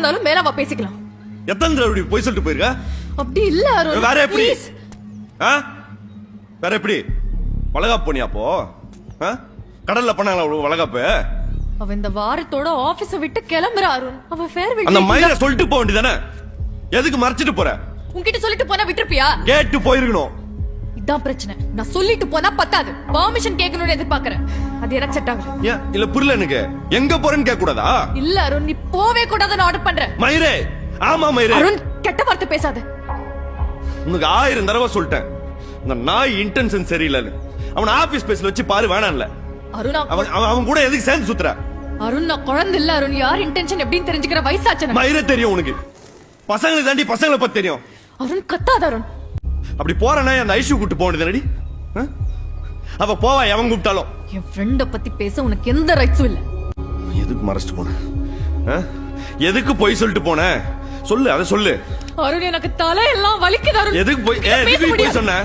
இருந்தாலும் மேலாவா பேசிக்கலாம். எத்தனை தடவை போய் சொல்லிட்டு போயிருக்க? அப்படி இல்ல அருண். வேற எப்படி? வேற எப்படி? வளகாப்பு போனியா அப்போ? கடல்ல பண்ணாங்களா வளகாப்பு? அவ இந்த வாரத்தோட ஆபீஸ விட்டு கிளம்புறா அருண். அவ ஃபேர்வெல் அந்த மயில சொல்லிட்டு போக வேண்டியதானே? எதுக்கு மறைச்சிட்டு போற? உன்கிட்ட சொல்லிட்டு போனா விட்டுருப்பியா? கேட்டு போயிருக்கணும். இதான் பிரச்சனை. நான் சொல்லிட்டு போனா பத்தாது, பெர்மிஷன் கேட்கணும்னு எதிர்பார்க்கறேன். அது எனக்கு செட் ஆகல. ஏன் இல்ல புரியல எனக்கு. எங்க போறேன்னு கேட்க கூடாதா? இல்ல அருண், நீ போவே கூடாதுன்னு ஆர்டர் பண்றேன். மயிரே, ஆமா மயிரே. அருண், கெட்ட வார்த்தை பேசாத. உனக்கு 1000 தடவை சொல்லிட்டேன், இந்த நாய் இன்டென்ஷன் சரியில்லைன்னு. அவன் ஆபீஸ் பேஸ்ல வச்சு பாரு, வேணாம்ல. அருண், அவன் கூட எதுக்கு சேர்ந்து சுத்துற? அருண், நான் குழந்தை இல்ல அருண். யார் இன்டென்ஷன் எப்படின்னு தெரிஞ்சுக்கிற வயசாச்சு. மயிரே தெரியும் உனக்கு. பசங்களுக்கு தாண்டி பசங்களை பத்தி தெரியும். அருண், கத்தாத அருண். அப்படி போறனா அந்த ஐஷு கூட்டு போனது. அவ போவா எவன் கூப்பிட்டாலும். என் ஃப்ரெண்ட பத்தி பேச உனக்கு எந்த ரைட்ஸும் இல்ல. எதுக்கு மறைச்சிட்டு போன? எதுக்கு போய் சொல்லிட்டு போன? சொல்லு, அதை சொல்லு. அருண், எனக்கு தலையெல்லாம் வலிக்குது அருண். எதுக்கு போய் சொன்ன?